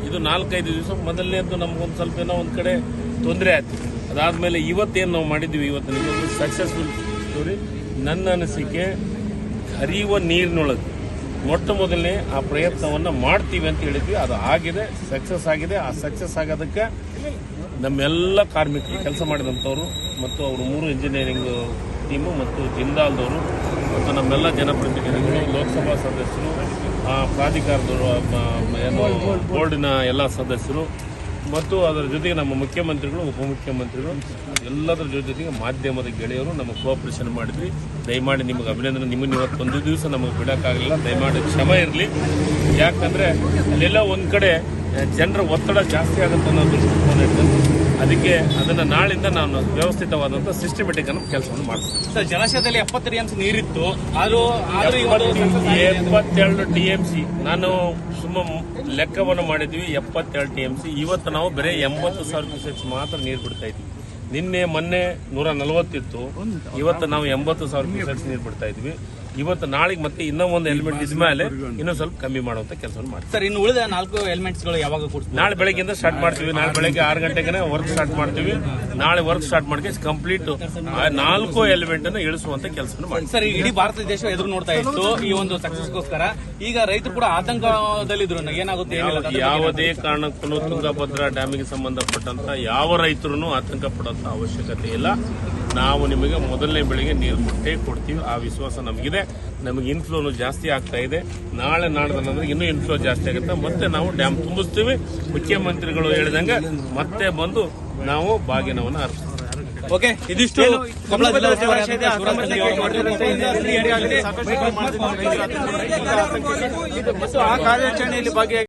ಇದು 4-5 ದಿವಸ ಮೊದಲನೇದ್ದು ನಮಗೊಂದು ಸ್ವಲ್ಪ ಏನೋ ಒಂದು ಕಡೆ ತೊಂದರೆ ಆಯ್ತು. ಅದಾದ್ಮೇಲೆ ಇವತ್ತೇನು ನಾವು ಮಾಡಿದ್ವಿ, ಇವತ್ತು ಸಕ್ಸಸ್ಫುಲ್ ಸ್ಟೋರಿ. ನನ್ನ ಅನಿಸಿಕೆ ಹರಿಯುವ ನೀರಿನೊಳಗೆ ಮೊಟ್ಟ ಮೊದಲನೇ ಆ ಪ್ರಯತ್ನವನ್ನು ಮಾಡ್ತೀವಿ ಅಂತ ಹೇಳಿದ್ವಿ. ಅದು ಆಗಿದೆ, ಸಕ್ಸಸ್ ಆಗಿದೆ. ಆ ಸಕ್ಸಸ್ ಆಗೋದಕ್ಕೆ ನಮ್ಮೆಲ್ಲ ಕಾರ್ಮಿಕರು, ಕೆಲಸ ಮಾಡಿದಂಥವ್ರು ಮತ್ತು ಅವರು 3 ಇಂಜಿನಿಯರಿಂಗ್ ಟೀಮು ಮತ್ತು ಜಿಂದಾಲ್ದವರು ಮತ್ತು ನಮ್ಮೆಲ್ಲ ಜನಪ್ರತಿನಿಧಿಗಳು, ಲೋಕಸಭಾ ಸದಸ್ಯರು, ಪ್ರಾಧಿಕಾರದವರು, ಏನು ಬೋರ್ಡಿನ ಎಲ್ಲ ಸದಸ್ಯರು ಮತ್ತು ಅದರ ಜೊತೆಗೆ ನಮ್ಮ ಮುಖ್ಯಮಂತ್ರಿಗಳು, ಉಪಮುಖ್ಯಮಂತ್ರಿಗಳು, ಎಲ್ಲದರ ಜೊತೆಗೆ ಮಾಧ್ಯಮದ ಗೆಳೆಯರು ನಮ್ಮ ಕೋಆಪರೇಷನ್ ಮಾಡಿದ್ವಿ. ದಯಮಾಡಿ ನಿಮಗೆ ಅಭಿನಂದನೆ. ನಿಮ್ಮನ್ನು ಇವತ್ತೊಂದು ದಿವಸ ನಮಗೆ ಬಿಡೋಕ್ಕಾಗಲಿಲ್ಲ, ದಯಮಾಡಿ ಕ್ಷಮೆ ಇರಲಿ. ಯಾಕಂದರೆ ಅಲ್ಲೆಲ್ಲ ಒಂದು ಕಡೆ ಜನರ ಒತ್ತಡ ಜಾಸ್ತಿ ಆಗುತ್ತೆ ಅನ್ನೋ ದೃಷ್ಟಿಕೋನ ಇರ್ತದೆ. ಅದಕ್ಕೆ ಅದನ್ನು ನಾಳಿಂದ ನಾನು ವ್ಯವಸ್ಥಿತವಾದಂಥ ಸಿಸ್ಟಮೆಟಿಕ್ ಅನ್ನೋ ಕೆಲಸವನ್ನು ಮಾಡ್ತೀನಿ. ಸರ್, ಜಲಾಶಯದಲ್ಲಿ 70 TMC ನೀರಿತ್ತು, ಆದರೂ 72 TMC ನಾನು ಲೆಕ್ಕವನ್ನು ಮಾಡಿದ್ವಿ. 72 TMC. ಇವತ್ತು ನಾವು ಬರೀ 80,000 ಕ್ಯೂಸೆಕ್ಸ್ ಮಾತ್ರ ನೀರು ಬಿಡ್ತಾ ಇದ್ವಿ. ನಿನ್ನೆ ಮೊನ್ನೆ 140 ಇತ್ತು, ಇವತ್ತು ನಾವು 80,000 ಕ್ಯೂಸೆಕ್ಸ್ ನೀರು ಬಿಡ್ತಾ ಇದ್ವಿ. ಇವತ್ತು ನಾಳೆಗೆ ಮತ್ತೆ ಇನ್ನೂ ಒಂದು ಎಲಿಮೆಂಟ್ ಇದ್ಮೇಲೆ ಇನ್ನೂ ಸ್ವಲ್ಪ ಕಮ್ಮಿ ಮಾಡುವಂತ ಕೆಲಸವನ್ನು ಮಾಡ್ತೀವಿ. ಸರ್, ಇನ್ನು ಉಳಿದ 4 ಎಲಿಮೆಂಟ್ಸ್ಗಳು ಯಾವಾಗ ಕೊಡ್ತೀವಿ? ನಾಳೆ ಬೆಳಗ್ಗೆಯಿಂದ ಸ್ಟಾರ್ಟ್ ಮಾಡ್ತೀವಿ. ನಾಳೆ ಬೆಳಗ್ಗೆ 6 ಗಂಟೆಗೆ ವರ್ಕ್ ಸ್ಟಾರ್ಟ್ ಮಾಡ್ತೀವಿ. ನಾಳೆ ವರ್ಕ್ ಸ್ಟಾರ್ಟ್ ಮಾಡಿ ಕಂಪ್ಲೀಟ್ 4 ಎಲಿಮೆಂಟ್ ಅನ್ನು ಇಳಿಸುವಂತ ಕೆಲಸವನ್ನು ಮಾಡ್ತೀವಿ. ಸರ್, ಇಡೀ ಭಾರತ ದೇಶ ಎದುರು ನೋಡ್ತಾ ಇತ್ತು ಈ ಒಂದು ಸಕ್ಸಸ್ಗೋಸ್ಕರ. ಈಗ ರೈತರು ಕೂಡ ಆತಂಕದಲ್ಲಿದ್ರು, ಏನಾಗುತ್ತೆ ಏನಿಲ್ಲ. ಯಾವುದೇ ಕಾರಣಕ್ಕೂ ತುಂಗಭದ್ರಾ ಡ್ಯಾಮಿಗೆ ಸಂಬಂಧಪಟ್ಟಂತ ಯಾವ ರೈತರು ಆತಂಕ ಪಡುವಂತ ಅವಶ್ಯಕತೆ ಇಲ್ಲ. ನಾವು ನಿಮಗೆ ಮೊದಲನೇ ಬೆಳೆಗೆ ನೀರು ಕೊಡ್ತೀವಿ. ಆ ವಿಶ್ವಾಸ ನಮಗಿದೆ. ನಮಗೆ ಇನ್ಫ್ಲೋನು ಜಾಸ್ತಿ ಆಗ್ತಾ ಇದೆ. ನಾಳೆ ನಾಡ್ದಂದ್ರೆ ಇನ್ನೂ ಇನ್ಫ್ಲೋ ಜಾಸ್ತಿ ಆಗುತ್ತೆ. ಮತ್ತೆ ನಾವು ಡ್ಯಾಮ್ ತುಂಬಿಸ್ತೀವಿ. ಮುಖ್ಯಮಂತ್ರಿಗಳು ಹೇಳಿದಂಗೆ ಮತ್ತೆ ಬಂದು ನಾವು ಬಾಗಿನವನ್ನು ಅರ್ಪಿಸ್ತೀವಿ. ಓಕೆ, ಇದಿಷ್ಟು ಆ ಕಾರ್ಯಾಚರಣೆಯಲ್ಲಿ ಭಾಗಿಯಾಗಿ